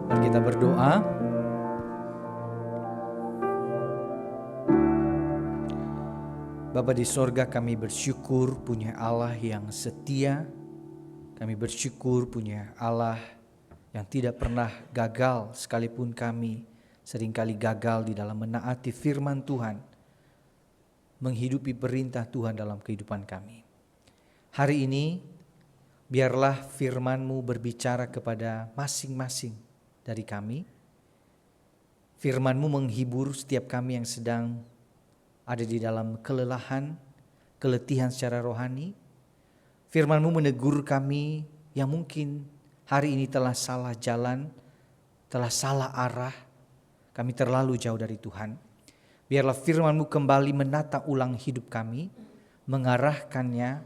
Mari kita berdoa. Bapa di sorga, kami bersyukur punya Allah yang setia. Kami bersyukur punya Allah yang tidak pernah gagal, sekalipun kami seringkali gagal di dalam menaati firman Tuhan, menghidupi perintah Tuhan dalam kehidupan kami. Hari ini biarlah firman-Mu berbicara kepada masing-masing dari kami. Firman-Mu menghibur setiap kami yang sedang ada di dalam kelelahan, keletihan secara rohani. Firman-Mu menegur kami yang mungkin hari ini telah salah jalan, telah salah arah. Kami terlalu jauh dari Tuhan. Biarlah firman-Mu kembali menata ulang hidup kami, mengarahkannya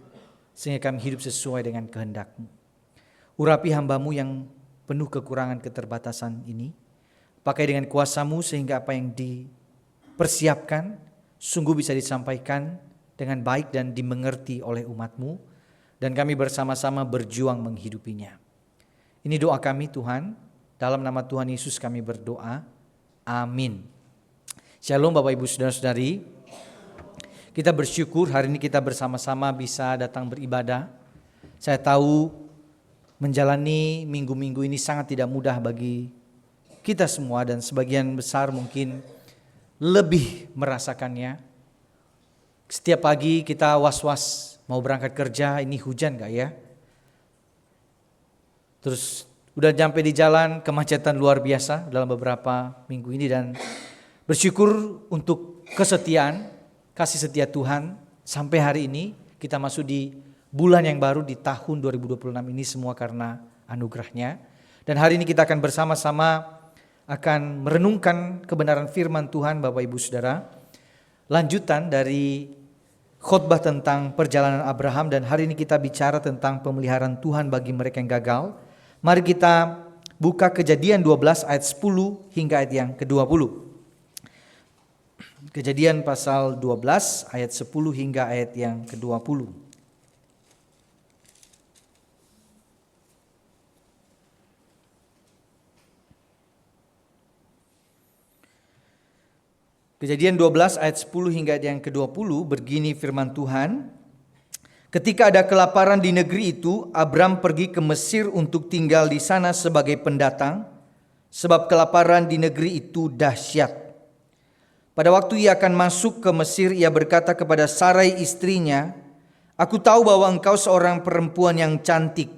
sehingga kami hidup sesuai dengan kehendak-Mu. Urapi hamba-Mu yang penuh kekurangan keterbatasan ini. Pakai dengan kuasa-Mu sehingga apa yang dipersiapkan sungguh bisa disampaikan dengan baik dan dimengerti oleh umat-Mu. Dan kami bersama-sama berjuang menghidupinya. Ini doa kami Tuhan. Dalam nama Tuhan Yesus kami berdoa. Amin. Shalom Bapak Ibu Saudara-saudari. Kita bersyukur hari ini kita bersama-sama bisa datang beribadah. Saya tahu menjalani minggu-minggu ini sangat tidak mudah bagi kita semua. Dan sebagian besar mungkin lebih merasakannya. Setiap pagi kita was-was mau berangkat kerja, ini hujan gak ya? Terus udah sampai di jalan, kemacetan luar biasa dalam beberapa minggu ini. Dan bersyukur untuk kesetiaan, kasih setia Tuhan. Sampai hari ini kita masuk di bulan yang baru di tahun 2026 ini, semua karena anugerahnya. Dan hari ini kita akan bersama-sama akan merenungkan kebenaran firman Tuhan Bapak Ibu Saudara. Lanjutan dari khotbah tentang perjalanan Abraham, dan hari ini kita bicara tentang pemeliharaan Tuhan bagi mereka yang gagal. Mari kita buka Kejadian 12 ayat 10 hingga ayat yang ke-20. Kejadian pasal 12 ayat 10 hingga ayat yang ke-20. Kejadian 12 ayat 10 hingga ayat yang ke-20, begini firman Tuhan. Ketika ada kelaparan di negeri itu, Abram pergi ke Mesir untuk tinggal di sana sebagai pendatang, sebab kelaparan di negeri itu dahsyat. Pada waktu ia akan masuk ke Mesir, ia berkata kepada Sarai istrinya, "Aku tahu bahwa engkau seorang perempuan yang cantik.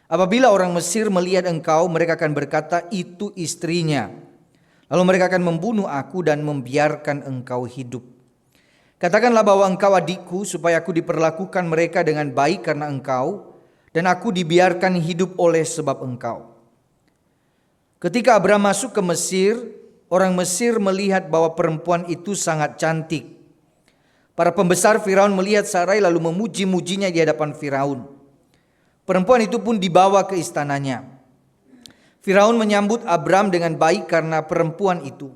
Apabila orang Mesir melihat engkau, mereka akan berkata, itu istrinya. Lalu mereka akan membunuh aku dan membiarkan engkau hidup. Katakanlah bahwa engkau adikku, supaya aku diperlakukan mereka dengan baik karena engkau, dan aku dibiarkan hidup oleh sebab engkau." Ketika Abram masuk ke Mesir, orang Mesir melihat bahwa perempuan itu sangat cantik. Para pembesar Firaun melihat Sarai lalu memuji-mujinya di hadapan Firaun. Perempuan itu pun dibawa ke istananya. Firaun menyambut Abram dengan baik karena perempuan itu.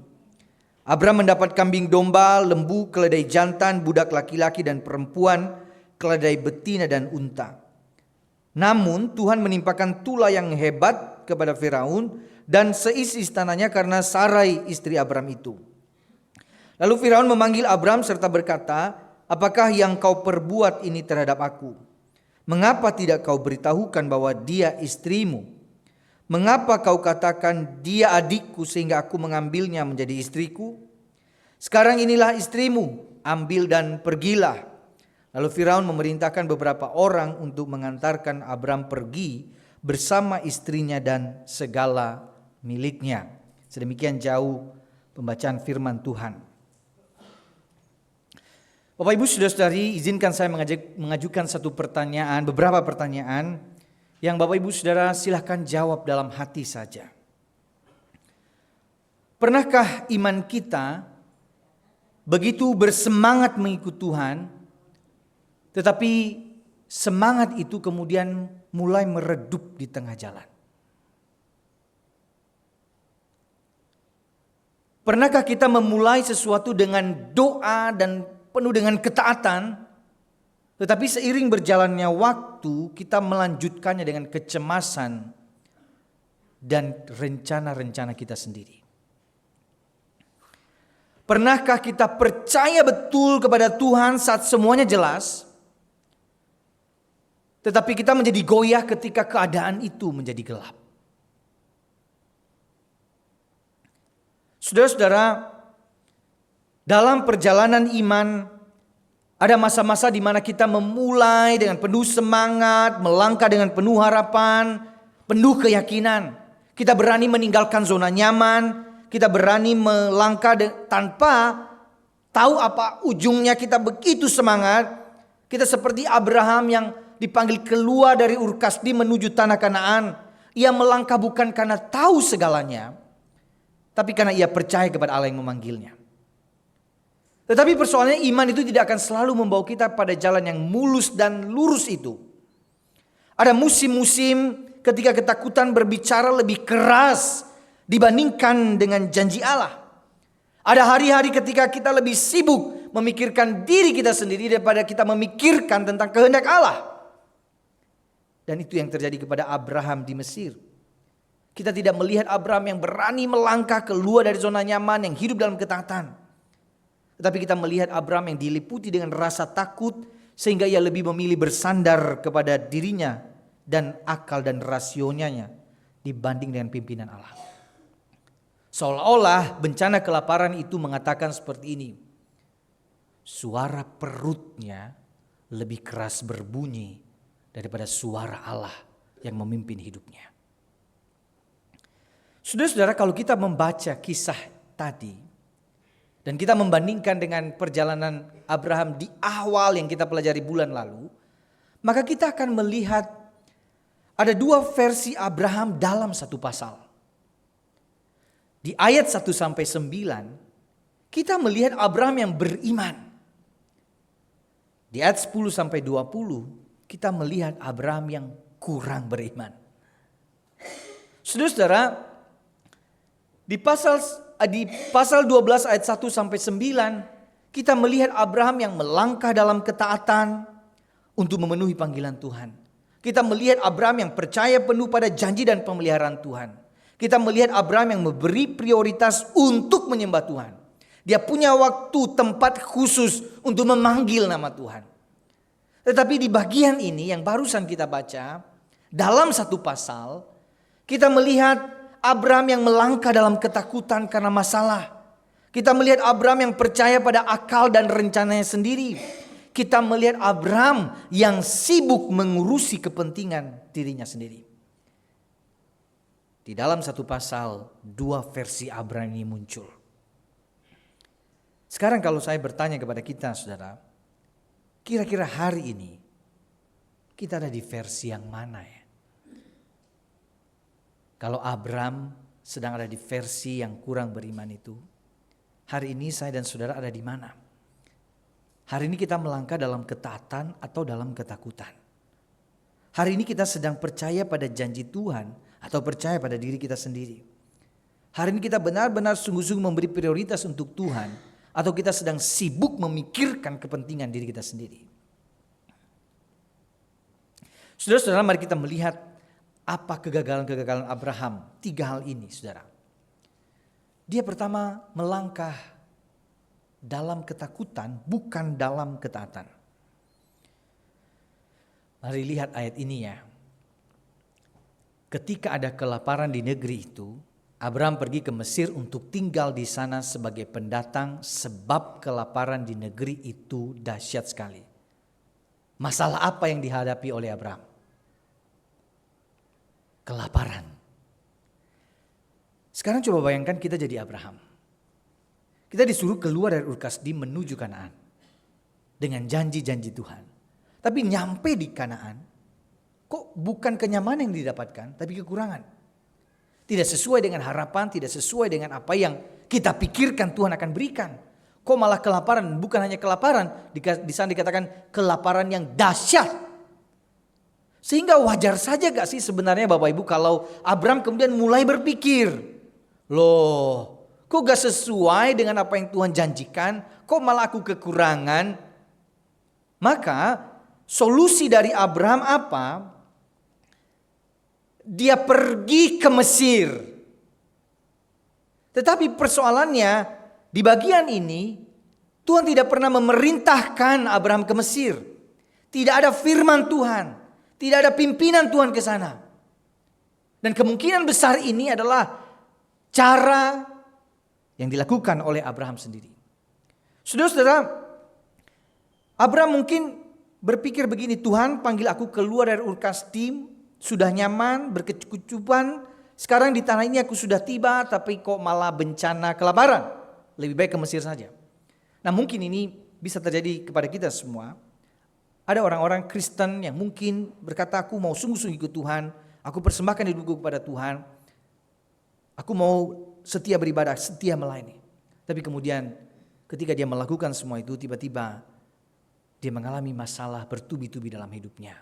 Abram mendapat kambing domba, lembu, keledai jantan, budak laki-laki dan perempuan, keledai betina dan unta. Namun Tuhan menimpakan tula yang hebat kepada Firaun dan seisi istananya karena Sarai istri Abram itu. Lalu Firaun memanggil Abram serta berkata, "Apakah yang kau perbuat ini terhadap aku? Mengapa tidak kau beritahukan bahwa dia istrimu? Mengapa kau katakan dia adikku sehingga aku mengambilnya menjadi istriku? Sekarang inilah istrimu, ambil dan pergilah." Lalu Firaun memerintahkan beberapa orang untuk mengantarkan Abram pergi bersama istrinya dan segala miliknya. Sedemikian jauh pembacaan firman Tuhan. Bapak Ibu Saudara-saudari, izinkan saya mengajukan beberapa pertanyaan yang Bapak Ibu Saudara silahkan jawab dalam hati saja. Pernahkah iman kita begitu bersemangat mengikut Tuhan, tetapi semangat itu kemudian mulai meredup di tengah jalan? Pernahkah kita memulai sesuatu dengan doa dan penuh dengan ketaatan, tetapi seiring berjalannya waktu kita melanjutkannya dengan kecemasan, dan rencana-rencana kita sendiri. Pernahkah kita percaya betul kepada Tuhan saat semuanya jelas, tetapi kita menjadi goyah ketika keadaan itu menjadi gelap? Saudara-saudara, dalam perjalanan iman ada masa-masa di mana kita memulai dengan penuh semangat, melangkah dengan penuh harapan, penuh keyakinan. Kita berani meninggalkan zona nyaman, kita berani melangkah tanpa tahu apa ujungnya. Kita begitu semangat. Kita seperti Abraham yang dipanggil keluar dari Ur Kasdim menuju tanah Kanaan. Ia melangkah bukan karena tahu segalanya, tapi karena ia percaya kepada Allah yang memanggilnya. Tetapi persoalannya iman itu tidak akan selalu membawa kita pada jalan yang mulus dan lurus itu. Ada musim-musim ketika ketakutan berbicara lebih keras dibandingkan dengan janji Allah. Ada hari-hari ketika kita lebih sibuk memikirkan diri kita sendiri daripada kita memikirkan tentang kehendak Allah. Dan itu yang terjadi kepada Abraham di Mesir. Kita tidak melihat Abraham yang berani melangkah keluar dari zona nyaman, yang hidup dalam ketaatan. Tetapi kita melihat Abraham yang diliputi dengan rasa takut sehingga ia lebih memilih bersandar kepada dirinya dan akal dan rasionalnya dibanding dengan pimpinan Allah. Seolah-olah bencana kelaparan itu mengatakan seperti ini. Suara perutnya lebih keras berbunyi daripada suara Allah yang memimpin hidupnya. Saudara-saudara, kalau kita membaca kisah tadi dan kita membandingkan dengan perjalanan Abraham di awal yang kita pelajari bulan lalu, maka kita akan melihat ada dua versi Abraham dalam satu pasal. Di ayat 1-9 kita melihat Abraham yang beriman. Di ayat 10-20 kita melihat Abraham yang kurang beriman. Saudara-saudara, di pasal 12 ayat 1-9 kita melihat Abraham yang melangkah dalam ketaatan untuk memenuhi panggilan Tuhan. Kita melihat Abraham yang percaya penuh pada janji dan pemeliharaan Tuhan. Kita melihat Abraham yang memberi prioritas untuk menyembah Tuhan. Dia punya waktu, tempat khusus untuk memanggil nama Tuhan. Tetapi di bagian ini yang barusan kita baca, dalam satu pasal, kita melihat Abraham yang melangkah dalam ketakutan karena masalah. Kita melihat Abraham yang percaya pada akal dan rencananya sendiri. Kita melihat Abraham yang sibuk mengurusi kepentingan dirinya sendiri. Di dalam satu pasal, dua versi Abraham ini muncul. Sekarang kalau saya bertanya kepada kita, saudara, kira-kira hari ini kita ada di versi yang mana ya? Kalau Abraham sedang ada di versi yang kurang beriman itu, hari ini saya dan saudara ada di mana? Hari ini kita melangkah dalam ketaatan atau dalam ketakutan? Hari ini kita sedang percaya pada janji Tuhan atau percaya pada diri kita sendiri? Hari ini kita benar-benar sungguh-sungguh memberi prioritas untuk Tuhan, atau kita sedang sibuk memikirkan kepentingan diri kita sendiri? Saudara-saudara, mari kita melihat apa kegagalan-kegagalan Abraham. 3 hal ini, saudara. Dia pertama melangkah dalam ketakutan, bukan dalam ketaatan. Mari lihat ayat ini ya. Ketika ada kelaparan di negeri itu, Abraham pergi ke Mesir untuk tinggal di sana sebagai pendatang sebab kelaparan di negeri itu dahsyat sekali. Masalah apa yang dihadapi oleh Abraham? Kelaparan. Sekarang coba bayangkan kita jadi Abraham. Kita disuruh keluar dari Ur Kasdim menuju Kanaan dengan janji-janji Tuhan. Tapi nyampe di Kanaan, kok bukan kenyamanan yang didapatkan, tapi kekurangan. Tidak sesuai dengan harapan, tidak sesuai dengan apa yang kita pikirkan Tuhan akan berikan. Kok malah kelaparan? Bukan hanya kelaparan, di sana dikatakan kelaparan yang dahsyat. Sehingga wajar saja gak sih sebenarnya Bapak Ibu kalau Abraham kemudian mulai berpikir, loh kok gak sesuai dengan apa yang Tuhan janjikan, kok malah aku kekurangan. Maka solusi dari Abraham apa? dia pergi ke Mesir. Tetapi persoalannya di bagian ini Tuhan tidak pernah memerintahkan Abraham ke Mesir. Tidak ada firman Tuhan, tidak ada pimpinan Tuhan ke sana. Dan kemungkinan besar ini adalah cara yang dilakukan oleh Abraham sendiri. Saudara-saudara, Abraham mungkin berpikir begini, Tuhan panggil aku keluar dari Ur Kasdim, sudah nyaman, berkecukupan. Sekarang di tanah ini aku sudah tiba, tapi kok malah bencana kelaparan. Lebih baik ke Mesir saja. Nah mungkin ini bisa terjadi kepada kita semua. Ada orang-orang Kristen yang mungkin berkata, aku mau sungguh-sungguh ikut Tuhan, aku persembahkan hidupku kepada Tuhan, aku mau setia beribadah, setia melayani. Tapi kemudian ketika dia melakukan semua itu, tiba-tiba dia mengalami masalah bertubi-tubi dalam hidupnya.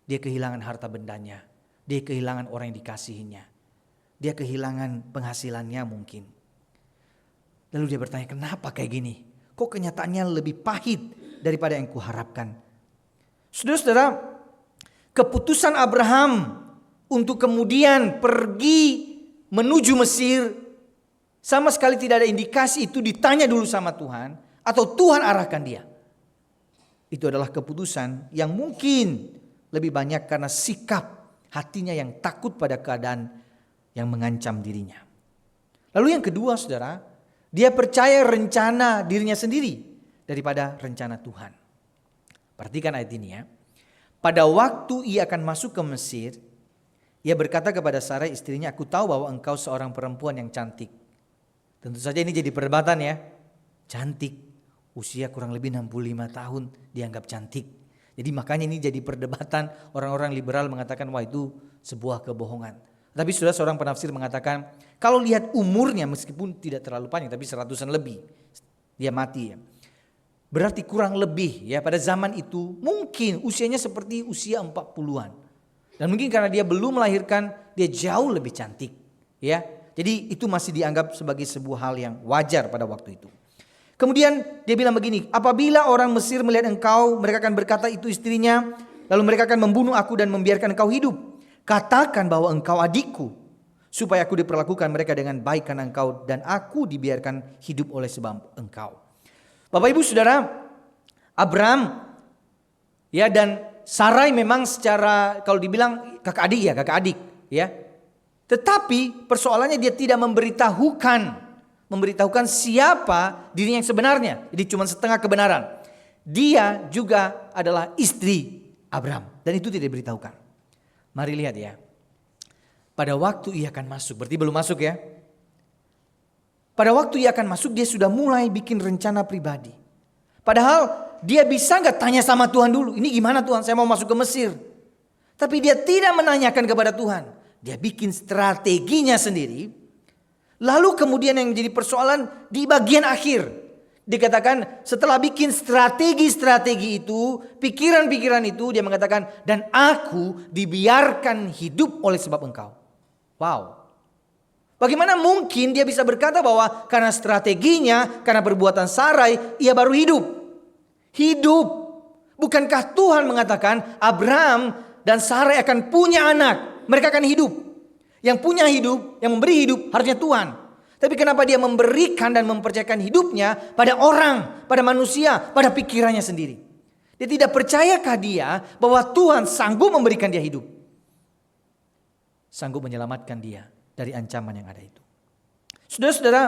Dia kehilangan harta bendanya. Dia kehilangan orang yang dikasihinya. Dia kehilangan penghasilannya mungkin. Lalu dia bertanya, kenapa kayak gini? Kok kenyataannya lebih pahit daripada yang kuharapkan? Saudara-saudara, keputusan Abraham untuk kemudian pergi menuju Mesir, sama sekali tidak ada indikasi itu ditanya dulu sama Tuhan, atau Tuhan arahkan dia. Itu adalah keputusan yang mungkin lebih banyak karena sikap hatinya yang takut pada keadaan yang mengancam dirinya. Lalu yang kedua saudara, dia percaya rencana dirinya sendiri daripada rencana Tuhan. Perhatikan ayat ini ya. Pada waktu ia akan masuk ke Mesir, ia berkata kepada Sarai istrinya, aku tahu bahwa engkau seorang perempuan yang cantik. Tentu saja ini jadi perdebatan ya. Cantik. Usia kurang lebih 65 tahun dianggap cantik. Jadi makanya ini jadi perdebatan, orang-orang liberal mengatakan wah itu sebuah kebohongan. Tapi sudah seorang penafsir mengatakan kalau lihat umurnya meskipun tidak terlalu panjang tapi 100-an lebih dia mati ya. Berarti kurang lebih ya pada zaman itu mungkin usianya seperti usia 40-an. Dan mungkin karena dia belum melahirkan dia jauh lebih cantik ya. Jadi itu masih dianggap sebagai sebuah hal yang wajar pada waktu itu. Kemudian dia bilang begini, apabila orang Mesir melihat engkau, mereka akan berkata itu istrinya, lalu mereka akan membunuh aku dan membiarkan engkau hidup. Katakan bahwa engkau adikku, supaya aku diperlakukan mereka dengan baik karena engkau dan aku dibiarkan hidup oleh sebab engkau. Bapak Ibu Saudara, Abraham ya dan Sarai memang secara kalau dibilang kakak adik ya. Tetapi persoalannya dia tidak memberitahukan siapa dirinya yang sebenarnya. Jadi cuma setengah kebenaran. Dia juga adalah istri Abraham. Dan itu tidak diberitahukan. Mari lihat ya. Pada waktu ia akan masuk. Berarti belum masuk ya. Pada waktu ia akan masuk dia sudah mulai bikin rencana pribadi. Padahal dia bisa gak tanya sama Tuhan dulu. Ini gimana Tuhan, saya mau masuk ke Mesir. Tapi dia tidak menanyakan kepada Tuhan. Dia bikin strateginya sendiri. Lalu kemudian yang menjadi persoalan di bagian akhir. Dikatakan setelah bikin strategi-strategi itu, pikiran-pikiran itu, dia mengatakan, dan aku dibiarkan hidup oleh sebab engkau. Wow. Bagaimana mungkin dia bisa berkata bahwa karena strateginya, karena perbuatan Sarai, ia baru hidup. Hidup. Bukankah Tuhan mengatakan Abraham dan Sarai akan punya anak. Mereka akan hidup. Yang punya hidup, yang memberi hidup harusnya Tuhan. Tapi kenapa dia memberikan dan mempercayakan hidupnya pada orang, pada manusia, pada pikirannya sendiri. Dia tidak percayakah dia bahwa Tuhan sanggup memberikan dia hidup. Sanggup menyelamatkan dia dari ancaman yang ada itu. Saudara-saudara,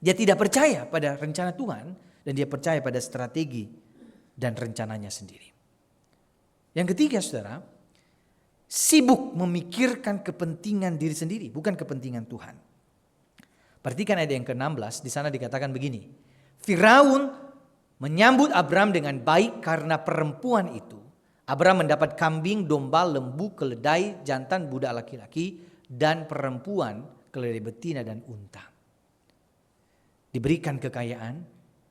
dia tidak percaya pada rencana Tuhan dan dia percaya pada strategi dan rencananya sendiri. Yang ketiga saudara, sibuk memikirkan kepentingan diri sendiri, bukan kepentingan Tuhan. Perhatikan ayat yang ke-16, di sana dikatakan begini. Firaun menyambut Abraham dengan baik karena perempuan itu. Abraham mendapat kambing, domba, lembu, keledai, jantan, budak laki-laki, dan perempuan, keledai betina dan unta. Diberikan kekayaan,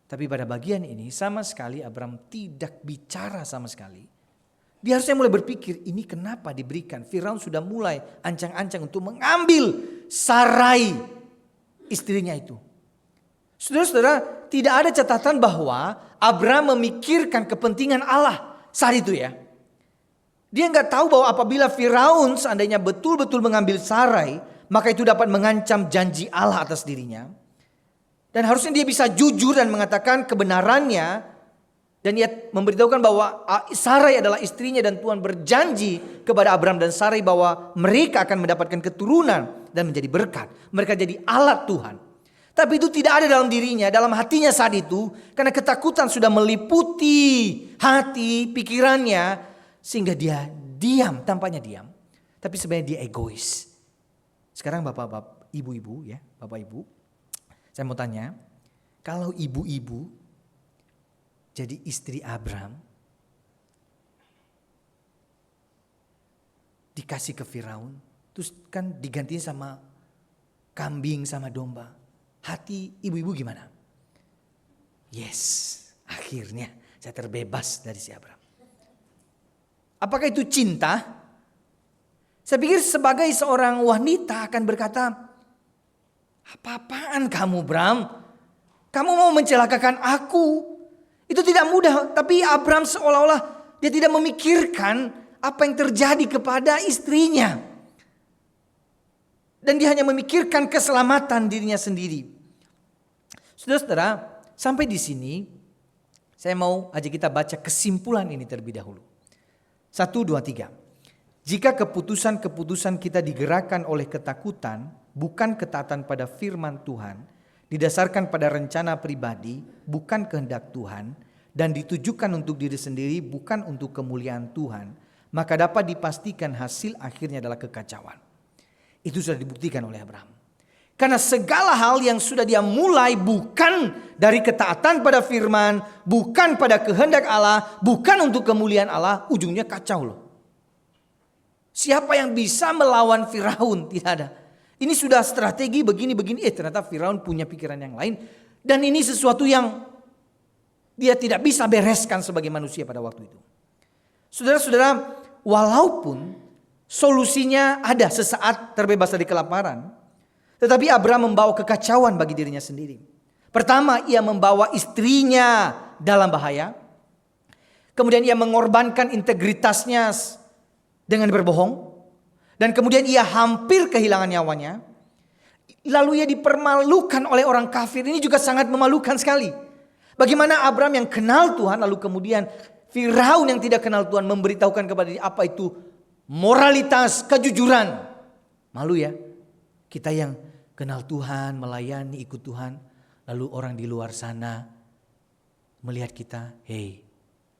tapi pada bagian ini sama sekali Abraham tidak bicara sama sekali. Dia harusnya mulai berpikir, ini kenapa diberikan? Firaun sudah mulai ancang-ancang untuk mengambil Sarai, istrinya itu. Saudara-saudara, tidak ada catatan bahwa Abraham memikirkan kepentingan Allah saat itu ya. Dia nggak tahu bahwa apabila Firaun seandainya betul-betul mengambil Sarai, maka itu dapat mengancam janji Allah atas dirinya. Dan harusnya dia bisa jujur dan mengatakan kebenarannya. Dan ia memberitahukan bahwa Sarai adalah istrinya dan Tuhan berjanji kepada Abraham dan Sarai bahwa mereka akan mendapatkan keturunan dan menjadi berkat. Mereka jadi alat Tuhan. Tapi itu tidak ada dalam dirinya, dalam hatinya saat itu. Karena ketakutan sudah meliputi hati, pikirannya. Sehingga dia diam, tampaknya diam. Tapi sebenarnya dia egois. Sekarang bapak-bapak, ibu-ibu ya, bapak ibu. Saya mau tanya, kalau ibu-ibu jadi istri Abraham, dikasih ke Firaun, terus kan digantiin sama kambing sama domba. Hati ibu-ibu gimana? Yes, akhirnya saya terbebas dari si Abraham. Apakah itu cinta? Saya pikir sebagai seorang wanita akan berkata, apa-apaan kamu Bram? Kamu mau mencelakakan aku? Itu tidak mudah, tapi Abraham seolah-olah dia tidak memikirkan apa yang terjadi kepada istrinya. Dan dia hanya memikirkan keselamatan dirinya sendiri. Saudara-saudara, sampai di sini saya mau ajak kita baca kesimpulan ini terlebih dahulu. 1, 2, 3. Jika keputusan-keputusan kita digerakkan oleh ketakutan, bukan ketaatan pada firman Tuhan, didasarkan pada rencana pribadi, bukan kehendak Tuhan, dan ditujukan untuk diri sendiri, bukan untuk kemuliaan Tuhan, maka dapat dipastikan hasil akhirnya adalah kekacauan. Itu sudah dibuktikan oleh Abraham. Karena segala hal yang sudah dia mulai bukan dari ketaatan pada firman, bukan pada kehendak Allah, bukan untuk kemuliaan Allah, ujungnya kacau loh. Siapa yang bisa melawan Firaun? Tidak ada. Ini sudah strategi begini-begini. Ternyata Firaun punya pikiran yang lain. Dan ini sesuatu yang dia tidak bisa bereskan sebagai manusia pada waktu itu. Saudara-saudara, walaupun solusinya ada sesaat terbebas dari kelaparan, tetapi Abraham membawa kekacauan bagi dirinya sendiri. Pertama, ia membawa istrinya dalam bahaya. Kemudian ia mengorbankan integritasnya dengan berbohong. Dan kemudian ia hampir kehilangan nyawanya. Lalu ia dipermalukan oleh orang kafir. Ini juga sangat memalukan sekali. Bagaimana Abraham yang kenal Tuhan, lalu kemudian Firaun yang tidak kenal Tuhan memberitahukan kepada dia apa itu moralitas, kejujuran. Malu ya. Kita yang kenal Tuhan, melayani, ikut Tuhan. Lalu orang di luar sana melihat kita, hei,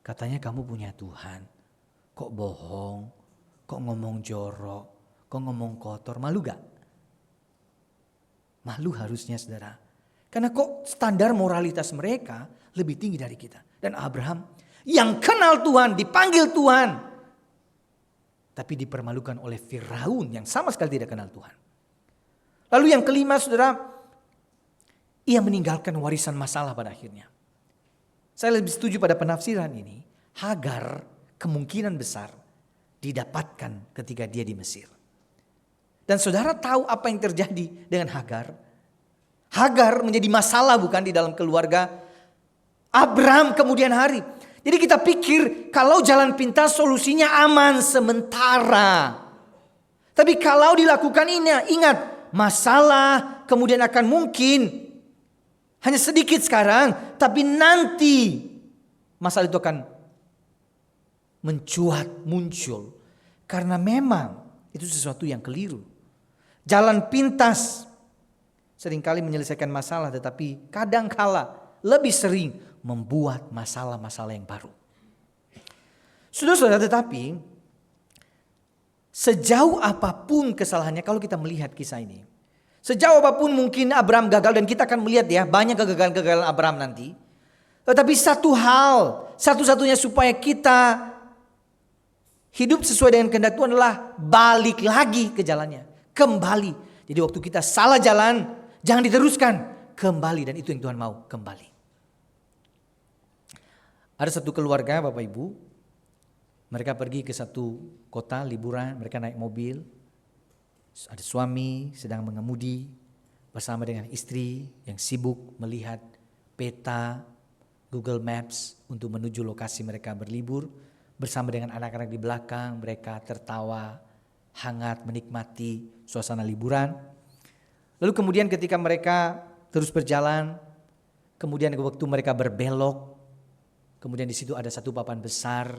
katanya kamu punya Tuhan. Kok bohong? Kok ngomong jorok? Kok ngomong kotor? Malu gak? Malu harusnya saudara. Karena kok standar moralitas mereka lebih tinggi dari kita. Dan Abraham yang kenal Tuhan, dipanggil Tuhan. Tapi dipermalukan oleh Firaun yang sama sekali tidak kenal Tuhan. Lalu yang kelima saudara, ia meninggalkan warisan masalah pada akhirnya. Saya lebih setuju pada penafsiran ini. Hagar kemungkinan besar didapatkan ketika dia di Mesir. Dan saudara tahu apa yang terjadi dengan Hagar? Hagar menjadi masalah bukan di dalam keluarga Abraham kemudian hari. Jadi kita pikir kalau jalan pintas solusinya aman sementara. Tapi kalau dilakukan ini, ingat masalah kemudian akan mungkin hanya sedikit sekarang. Tapi nanti masalah itu akan mencuat, muncul. Karena memang itu sesuatu yang keliru. Jalan pintas seringkali menyelesaikan masalah, tetapi kadangkala lebih sering membuat masalah-masalah yang baru. Saudara-saudara, tetapi sejauh apapun kesalahannya, kalau kita melihat kisah ini, sejauh apapun mungkin Abraham gagal, dan kita akan melihat ya banyak kegagalan-kegagalan Abraham nanti. Tetapi satu hal, satu-satunya supaya kita hidup sesuai dengan kehendak Tuhan adalah balik lagi ke jalannya. Kembali. Jadi waktu kita salah jalan, jangan diteruskan. Kembali, dan itu yang Tuhan mau, kembali. Ada satu keluarga Bapak Ibu. Mereka pergi ke satu kota liburan, mereka naik mobil. Ada suami sedang mengemudi bersama dengan istri yang sibuk melihat peta Google Maps untuk menuju lokasi mereka berlibur. bersama dengan anak-anak di belakang, mereka tertawa, hangat menikmati suasana liburan. Lalu kemudian ketika mereka terus berjalan, kemudian waktu mereka berbelok, kemudian di situ ada satu papan besar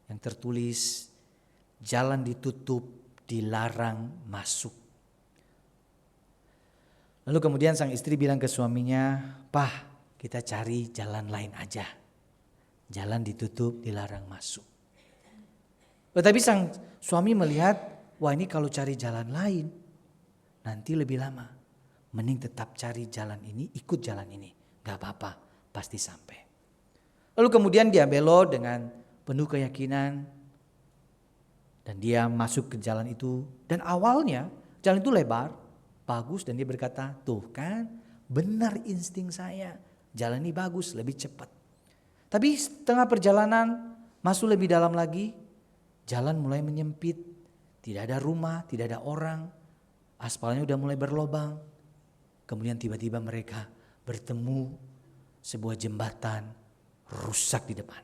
yang tertulis, jalan ditutup, dilarang masuk. Lalu kemudian sang istri bilang ke suaminya, "Pah, kita cari jalan lain aja. Jalan ditutup, dilarang masuk." Tetapi sang suami melihat, wah ini kalau cari jalan lain, nanti lebih lama. Mending tetap cari jalan ini, ikut jalan ini. Gak apa-apa, pasti sampai. Lalu kemudian dia belok dengan penuh keyakinan. Dan dia masuk ke jalan itu. Dan awalnya jalan itu lebar, bagus. Dan dia berkata, tuh kan benar insting saya. Jalan ini bagus, lebih cepat. Tapi setengah perjalanan masuk lebih dalam lagi. Jalan mulai menyempit. Tidak ada rumah, tidak ada orang. Aspalnya udah mulai berlobang. Kemudian tiba-tiba mereka bertemu sebuah jembatan rusak di depan.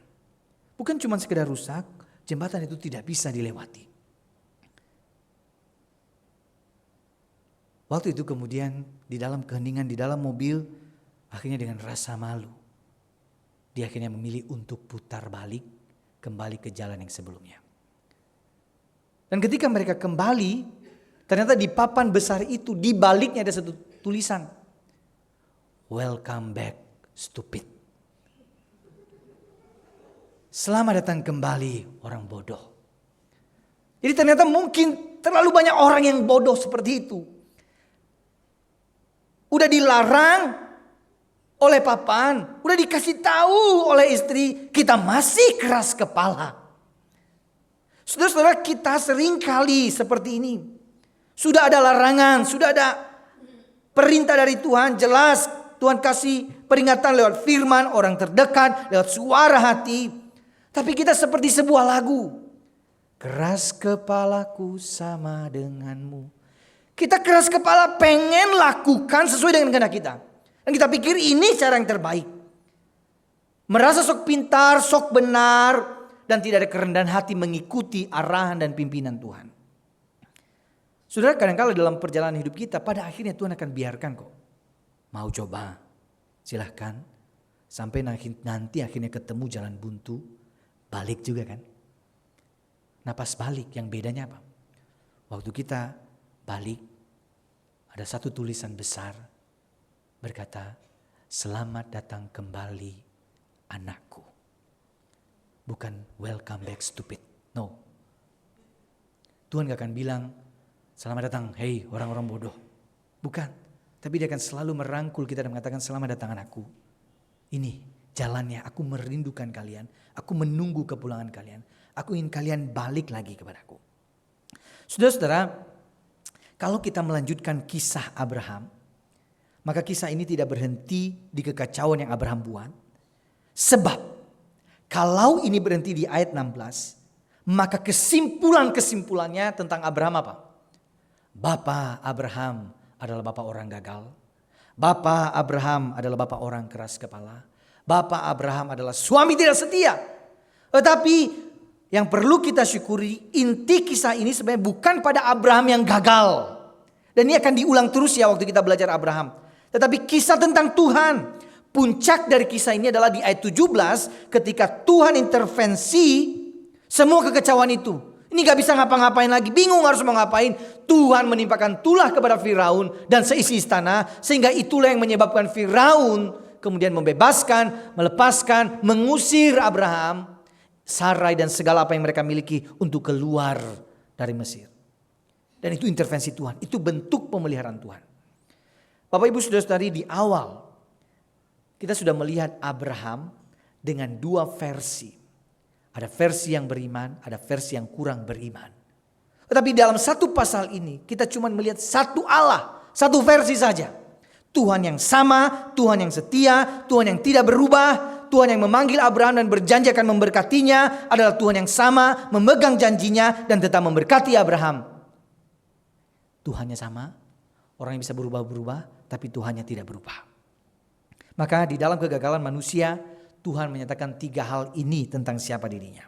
Bukan cuma sekedar rusak, jembatan itu tidak bisa dilewati. Waktu itu kemudian di dalam keheningan, di dalam mobil, akhirnya dengan rasa malu, dia akhirnya memilih untuk putar balik, kembali ke jalan yang sebelumnya. Dan ketika mereka kembali, ternyata di papan besar itu, di baliknya ada satu tulisan, "Welcome back, stupid." Selamat datang kembali orang bodoh. Jadi ternyata mungkin terlalu banyak orang yang bodoh seperti itu. Udah dilarang oleh papan, udah dikasih tahu oleh istri, kita masih keras kepala. Saudara-saudara, kita sering kali seperti ini. Sudah ada larangan, sudah ada perintah dari Tuhan, jelas Tuhan kasih peringatan lewat firman, orang terdekat, lewat suara hati. Tapi kita seperti sebuah lagu. Keras kepalaku sama denganmu. Kita keras kepala pengen lakukan sesuai dengan kehendak kita. Dan kita pikir ini cara yang terbaik. Merasa sok pintar, sok benar. Dan tidak ada kerendahan hati mengikuti arahan dan pimpinan Tuhan. Saudara, kadang-kadang dalam perjalanan hidup kita, pada akhirnya Tuhan akan biarkan kok. Mau coba, silahkan. Sampai nanti akhirnya ketemu jalan buntu. Balik juga kan. Nah pas balik yang bedanya apa? Waktu kita balik ada satu tulisan besar berkata, "Selamat datang kembali anakku." Bukan "welcome back stupid." No. Tuhan gak akan bilang, "Selamat datang, hei orang-orang bodoh." Bukan. Tapi dia akan selalu merangkul kita dan mengatakan, "Selamat datang anakku. Ini jalannya, aku merindukan kalian. Aku menunggu kepulangan kalian. Aku ingin kalian balik lagi kepadaku." Saudara-saudara, kalau kita melanjutkan kisah Abraham, maka kisah ini tidak berhenti di kekacauan yang Abraham buat. Sebab kalau ini berhenti di ayat 16, maka kesimpulannya tentang Abraham apa? Bapa Abraham adalah bapa orang gagal. Bapa Abraham adalah bapa orang keras kepala. Bapa Abraham adalah suami tidak setia. Tetapi yang perlu kita syukuri, inti kisah ini sebenarnya bukan pada Abraham yang gagal. Dan ini akan diulang terus ya waktu kita belajar Abraham. Tetapi kisah tentang Tuhan. Puncak dari kisah ini adalah di ayat 17 ketika Tuhan intervensi semua kekecauan itu. Ini gak bisa ngapa-ngapain lagi, bingung harus mau ngapain. Tuhan menimpakan tulah kepada Firaun dan seisi istana. Sehingga itulah yang menyebabkan Firaun kemudian membebaskan, melepaskan, mengusir Abraham, Sarai dan segala apa yang mereka miliki untuk keluar dari Mesir. Dan itu intervensi Tuhan, itu bentuk pemeliharaan Tuhan. Bapak Ibu saudara-saudari, di awal kita sudah melihat Abraham dengan dua versi. Ada versi yang beriman, ada versi yang kurang beriman. Tetapi dalam satu pasal ini kita cuma melihat satu Allah, satu versi saja. Tuhan yang sama, Tuhan yang setia, Tuhan yang tidak berubah, Tuhan yang memanggil Abraham dan berjanji akan memberkatinya adalah Tuhan yang sama, memegang janjinya dan tetap memberkati Abraham. Tuhannya sama, orang yang bisa berubah-berubah, tapi Tuhannya tidak berubah. Maka di dalam kegagalan manusia, Tuhan menyatakan tiga hal ini tentang siapa dirinya.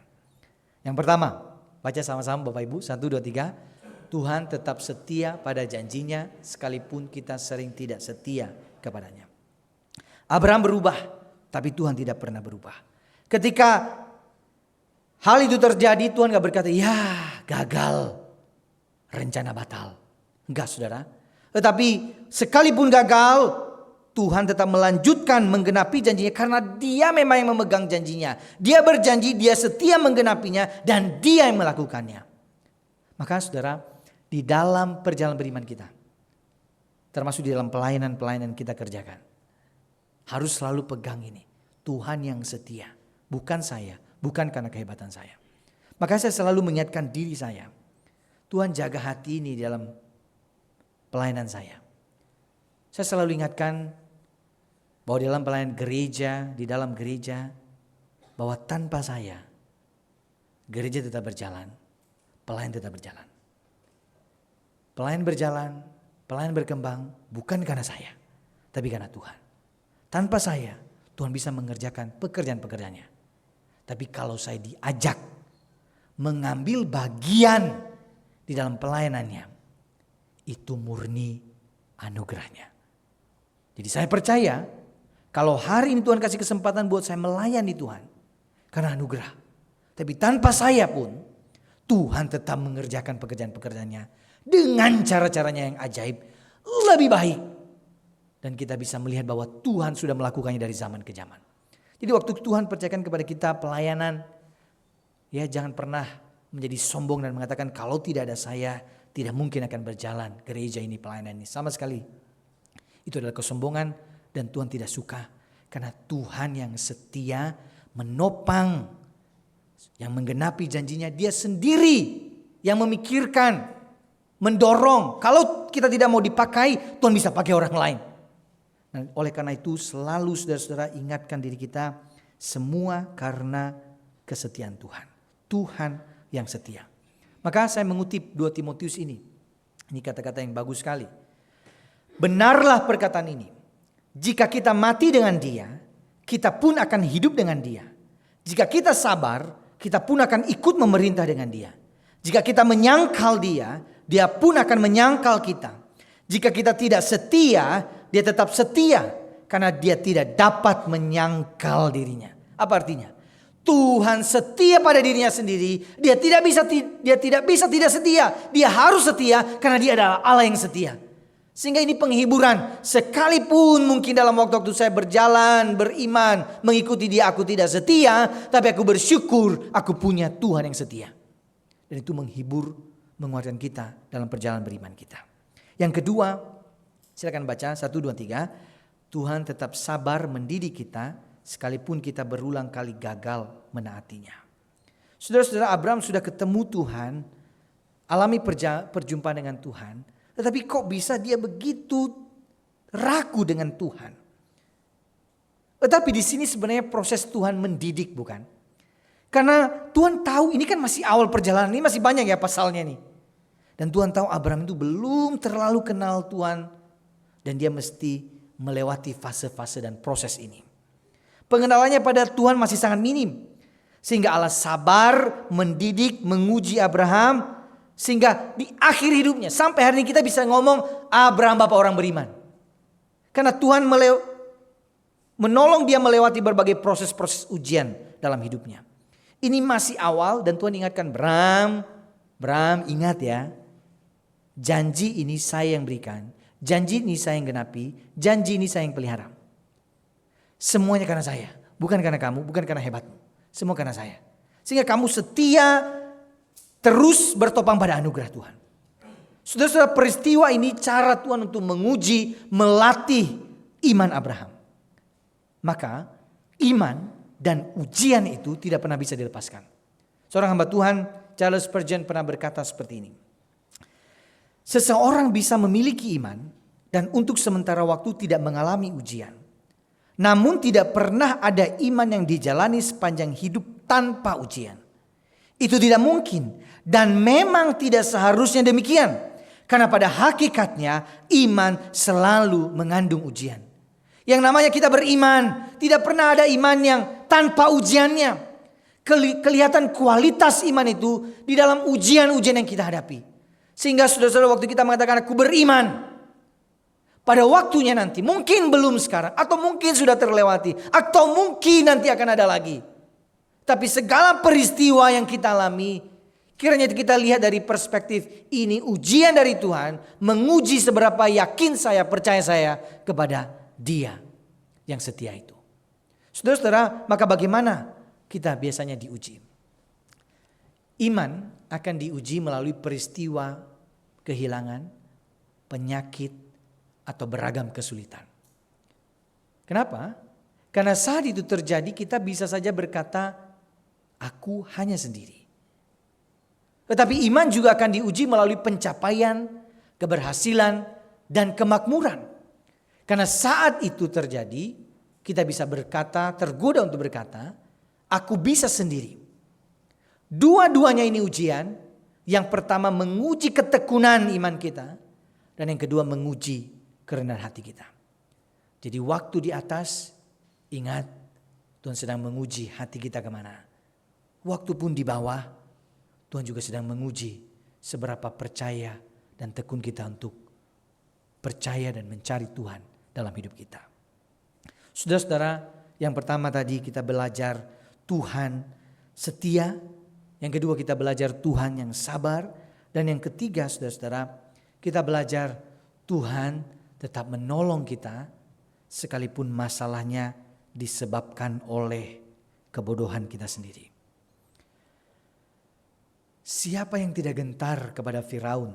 Yang pertama, baca sama-sama Bapak Ibu, 1, 2, 3. Tuhan tetap setia pada janjinya sekalipun kita sering tidak setia kepadanya. Abraham berubah, tapi Tuhan tidak pernah berubah. Ketika hal itu terjadi, Tuhan gak berkata, ya gagal, rencana batal. Enggak saudara. Tetapi sekalipun gagal, Tuhan tetap melanjutkan menggenapi janjinya karena dia memang yang memegang janjinya. Dia berjanji, dia setia menggenapinya dan dia yang melakukannya. Maka saudara, di dalam perjalanan beriman kita, termasuk di dalam pelayanan-pelayanan kita kerjakan, harus selalu pegang ini. Tuhan yang setia, bukan saya, bukan karena kehebatan saya. Maka saya selalu mengingatkan diri saya, Tuhan jaga hati ini dalam pelayanan saya. Saya selalu ingatkan bahwa dalam pelayanan gereja, di dalam gereja, bahwa tanpa saya, gereja tetap berjalan, pelayan tetap berjalan. Pelayan berjalan, pelayan berkembang, bukan karena saya, tapi karena Tuhan. Tanpa saya, Tuhan bisa mengerjakan pekerjaan-pekerjaannya. Tapi kalau saya diajak mengambil bagian di dalam pelayanannya, itu murni anugerahnya. Jadi saya percaya kalau hari ini Tuhan kasih kesempatan buat saya melayani Tuhan karena anugerah. Tapi tanpa saya pun Tuhan tetap mengerjakan pekerjaan-pekerjaannya dengan cara-caranya yang ajaib, lebih baik. Dan kita bisa melihat bahwa Tuhan sudah melakukannya dari zaman ke zaman. Jadi waktu Tuhan percayakan kepada kita pelayanan, ya jangan pernah menjadi sombong dan mengatakan kalau tidak ada saya, tidak mungkin akan berjalan gereja ini, pelayanan ini. Sama sekali. Itu adalah kesombongan dan Tuhan tidak suka. Karena Tuhan yang setia menopang, yang menggenapi janjinya, dia sendiri yang memikirkan, mendorong. Kalau kita tidak mau dipakai, Tuhan bisa pakai orang lain. Dan oleh karena itu selalu saudara-saudara ingatkan diri kita, semua karena kesetiaan Tuhan. Tuhan yang setia. Maka saya mengutip 2 Timotius ini. Ini kata-kata yang bagus sekali. Benarlah perkataan ini. Jika kita mati dengan dia, kita pun akan hidup dengan dia. Jika kita sabar, kita pun akan ikut memerintah dengan dia. Jika kita menyangkal dia, dia pun akan menyangkal kita. Jika kita tidak setia, dia tetap setia. Karena dia tidak dapat menyangkal dirinya. Apa artinya? Tuhan setia pada dirinya sendiri. Dia tidak bisa tidak setia. Dia harus setia karena dia adalah Allah yang setia. Sehingga ini penghiburan. Sekalipun mungkin dalam waktu-waktu saya berjalan, beriman, mengikuti dia aku tidak setia. Tapi aku bersyukur aku punya Tuhan yang setia. Dan itu menghibur, menguatkan kita dalam perjalanan beriman kita. Yang kedua, silakan baca 1, 2, 3. Tuhan tetap sabar mendidik kita sekalipun kita berulang kali gagal menaatinya. Saudara-saudara, Abraham sudah ketemu Tuhan, alami perjumpaan dengan Tuhan. Tetapi kok bisa dia begitu ragu dengan Tuhan? Tetapi di sini sebenarnya proses Tuhan mendidik, bukan? Karena Tuhan tahu ini kan masih awal perjalanan, ini masih banyak ya pasalnya nih. Dan Tuhan tahu Abraham itu belum terlalu kenal Tuhan. Dan dia mesti melewati fase-fase dan proses ini. Pengenalannya pada Tuhan masih sangat minim. Sehingga Allah sabar mendidik, menguji Abraham. Sehingga di akhir hidupnya, sampai hari ini kita bisa ngomong Abraham bapak orang beriman. Karena Tuhan menolong dia melewati berbagai proses-proses ujian dalam hidupnya. Ini masih awal dan Tuhan ingatkan, Bram ingat ya. Janji ini saya yang berikan. Janji ini saya yang genapi. Janji ini saya yang pelihara. Semuanya karena saya. Bukan karena kamu, bukan karena hebatmu. Semua karena saya. Sehingga kamu setia terus bertopang pada anugerah Tuhan. Saudara-saudara, peristiwa ini cara Tuhan untuk menguji, melatih iman Abraham. Maka iman dan ujian itu tidak pernah bisa dilepaskan. Seorang hamba Tuhan, Charles Spurgeon pernah berkata seperti ini. Seseorang bisa memiliki iman dan untuk sementara waktu tidak mengalami ujian. Namun tidak pernah ada iman yang dijalani sepanjang hidup tanpa ujian. Itu tidak mungkin dan memang tidak seharusnya demikian. Karena pada hakikatnya iman selalu mengandung ujian. Yang namanya kita beriman, tidak pernah ada iman yang tanpa ujiannya. kelihatan kualitas iman itu di dalam ujian-ujian yang kita hadapi. Sehingga saudara-saudara, waktu kita mengatakan aku beriman, pada waktunya nanti, mungkin belum sekarang, atau mungkin sudah terlewati, atau mungkin nanti akan ada lagi. Tapi segala peristiwa yang kita alami, kiranya kita lihat dari perspektif ini ujian dari Tuhan, menguji seberapa yakin saya, percaya saya kepada Dia yang setia itu. Saudara-saudara, maka bagaimana kita biasanya diuji? Iman akan diuji melalui peristiwa kehilangan, penyakit, atau beragam kesulitan. Kenapa? Karena saat itu terjadi kita bisa saja berkata, aku hanya sendiri. Tetapi iman juga akan diuji melalui pencapaian, keberhasilan, dan kemakmuran. Karena saat itu terjadi, kita bisa berkata, tergoda untuk berkata, aku bisa sendiri. Dua-duanya ini ujian. Yang pertama menguji ketekunan iman kita. Dan yang kedua menguji kerendahan hati kita. Jadi waktu di atas, ingat Tuhan sedang menguji hati kita kemana. Waktu pun di bawah, Tuhan juga sedang menguji seberapa percaya dan tekun kita untuk percaya dan mencari Tuhan dalam hidup kita. Saudara-saudara, yang pertama tadi kita belajar Tuhan setia. Yang kedua kita belajar Tuhan yang sabar. Dan yang ketiga saudara-saudara, kita belajar Tuhan tetap menolong kita sekalipun masalahnya disebabkan oleh kebodohan kita sendiri. Siapa yang tidak gentar kepada Firaun?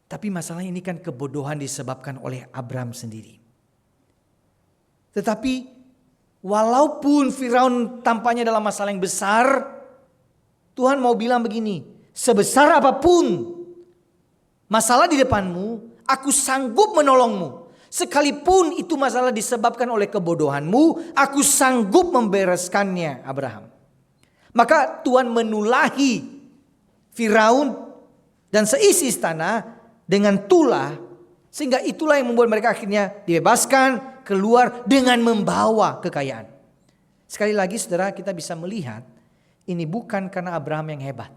Tapi masalah ini kan kebodohan disebabkan oleh Abraham sendiri. Tetapi walaupun Firaun tampaknya dalam masalah yang besar, Tuhan mau bilang begini, sebesar apapun masalah di depanmu, aku sanggup menolongmu. Sekalipun itu masalah disebabkan oleh kebodohanmu, aku sanggup membereskannya, Abraham. Maka Tuhan menulahi Firaun dan seisi istana dengan tulah. Sehingga itulah yang membuat mereka akhirnya dibebaskan, keluar dengan membawa kekayaan. Sekali lagi saudara, kita bisa melihat ini bukan karena Abraham yang hebat.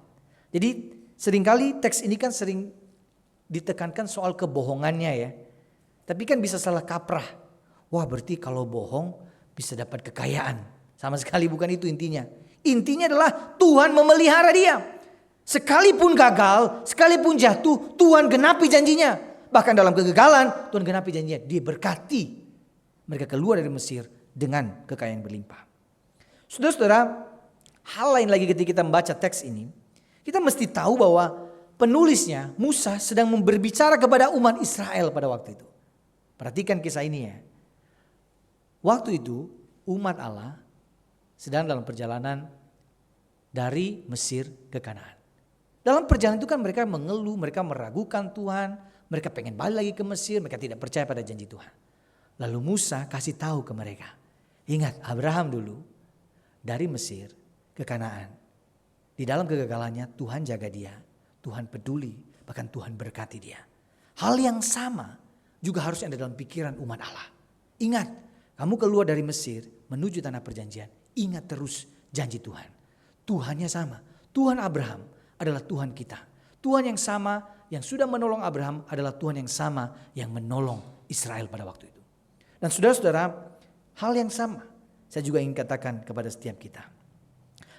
Jadi seringkali teks ini kan sering ditekankan soal kebohongannya ya. Tapi kan bisa salah kaprah. Wah berarti kalau bohong bisa dapat kekayaan. Sama sekali bukan itu intinya. Intinya adalah Tuhan memelihara dia. Sekalipun gagal, sekalipun jatuh, Tuhan genapi janjinya. Bahkan dalam kegagalan, Tuhan genapi janjinya. Dia berkati mereka keluar dari Mesir dengan kekayaan berlimpah. Saudara-saudara, hal lain lagi ketika kita membaca teks ini, kita mesti tahu bahwa penulisnya Musa sedang berbicara kepada umat Israel pada waktu itu. Perhatikan kisah ini ya. Waktu itu umat Allah sedang dalam perjalanan dari Mesir ke Kanaan. Dalam perjalanan itu kan mereka mengeluh, mereka meragukan Tuhan, mereka pengen balik lagi ke Mesir, mereka tidak percaya pada janji Tuhan. Lalu Musa kasih tahu ke mereka, ingat Abraham dulu dari Mesir ke Kanaan. Di dalam kegagalannya Tuhan jaga dia, Tuhan peduli, bahkan Tuhan berkati dia. Hal yang sama juga harus ada dalam pikiran umat Allah. Ingat, kamu keluar dari Mesir menuju tanah perjanjian, ingat terus janji Tuhan. Tuhannya sama, Tuhan Abraham adalah Tuhan kita. Tuhan yang sama yang sudah menolong Abraham adalah Tuhan yang sama yang menolong Israel pada waktu itu. Dan saudara-saudara, hal yang sama saya juga ingin katakan kepada setiap kita.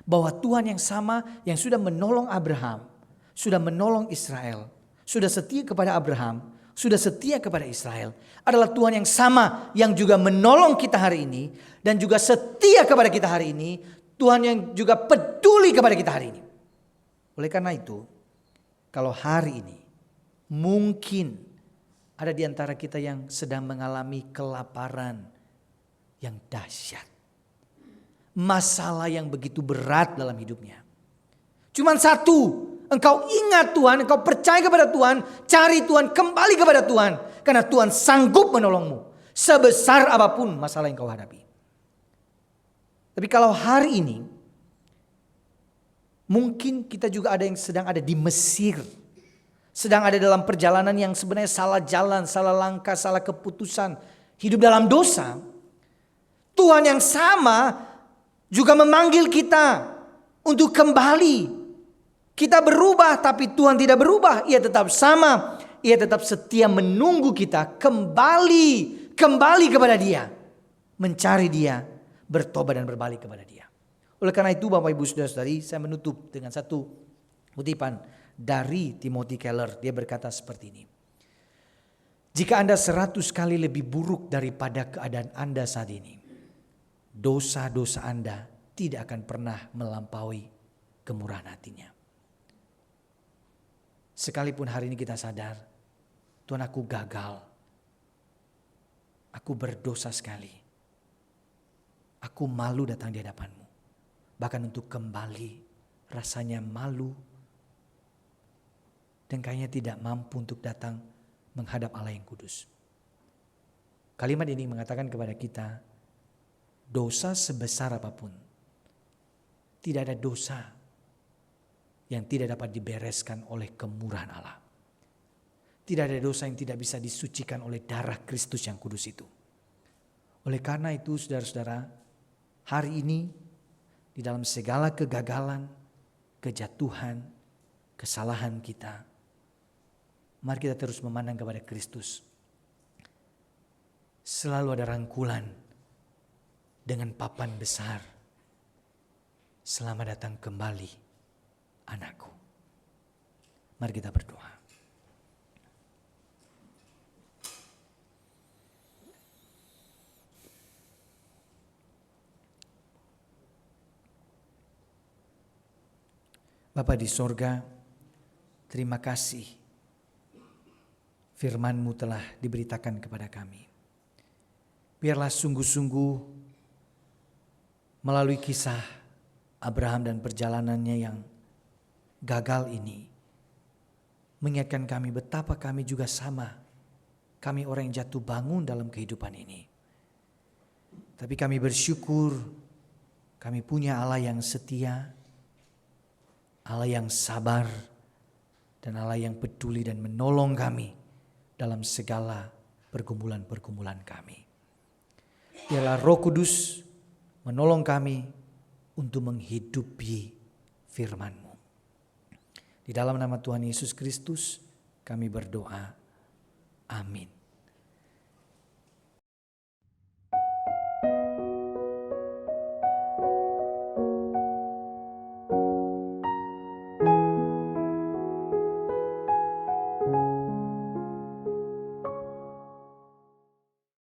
Bahwa Tuhan yang sama yang sudah menolong Abraham, sudah menolong Israel, sudah setia kepada Abraham, sudah setia kepada Israel, adalah Tuhan yang sama yang juga menolong kita hari ini dan juga setia kepada kita hari ini. Tuhan yang juga peduli kepada kita hari ini. Oleh karena itu, kalau hari ini mungkin ada di antara kita yang sedang mengalami kelaparan yang dahsyat. Masalah yang begitu berat dalam hidupnya. Cuman satu, engkau ingat Tuhan, engkau percaya kepada Tuhan, cari Tuhan, kembali kepada Tuhan. Karena Tuhan sanggup menolongmu. Sebesar apapun masalah yang kau hadapi. Tapi kalau hari ini, mungkin kita juga ada yang sedang ada di Mesir. Sedang ada dalam perjalanan yang sebenarnya salah jalan, salah langkah, salah keputusan. Hidup dalam dosa. Tuhan yang sama juga memanggil kita untuk kembali. Kita berubah tapi Tuhan tidak berubah. Ia tetap sama. Ia tetap setia menunggu kita kembali kepada Dia. Mencari Dia, bertobat dan berbalik kepada Dia. Oleh karena itu Bapak Ibu Saudara-saudari, saya menutup dengan satu kutipan dari Timothy Keller. Dia berkata seperti ini. Jika Anda 100 kali lebih buruk daripada keadaan Anda saat ini, dosa-dosa Anda tidak akan pernah melampaui kemurahan hatinya. Sekalipun hari ini kita sadar, Tuhan, aku gagal. Aku berdosa sekali. Aku malu datang di hadapan-Mu. Bahkan untuk kembali rasanya malu. Dan kayaknya tidak mampu untuk datang menghadap Allah yang kudus. Kalimat ini mengatakan kepada kita, dosa sebesar apapun, tidak ada dosa yang tidak dapat dibereskan oleh kemurahan Allah. Tidak ada dosa yang tidak bisa disucikan oleh darah Kristus yang kudus itu. Oleh karena itu saudara-saudara, hari ini di dalam segala kegagalan, kejatuhan, kesalahan kita, mari kita terus memandang kepada Kristus. Selalu ada rangkulan dengan papan besar. Selamat datang kembali anakku. Mari kita berdoa. Bapa di sorga, terima kasih firman-Mu telah diberitakan kepada kami. Biarlah sungguh-sungguh melalui kisah Abraham dan perjalanannya yang gagal ini mengingatkan kami betapa kami juga sama. Kami orang yang jatuh bangun dalam kehidupan ini. Tapi kami bersyukur kami punya Allah yang setia, Allah yang sabar, dan Allah yang peduli dan menolong kami dalam segala pergumulan-pergumulan kami. Biarlah Roh Kudus menolong kami untuk menghidupi firman-Mu. Di dalam nama Tuhan Yesus Kristus kami berdoa. Amin.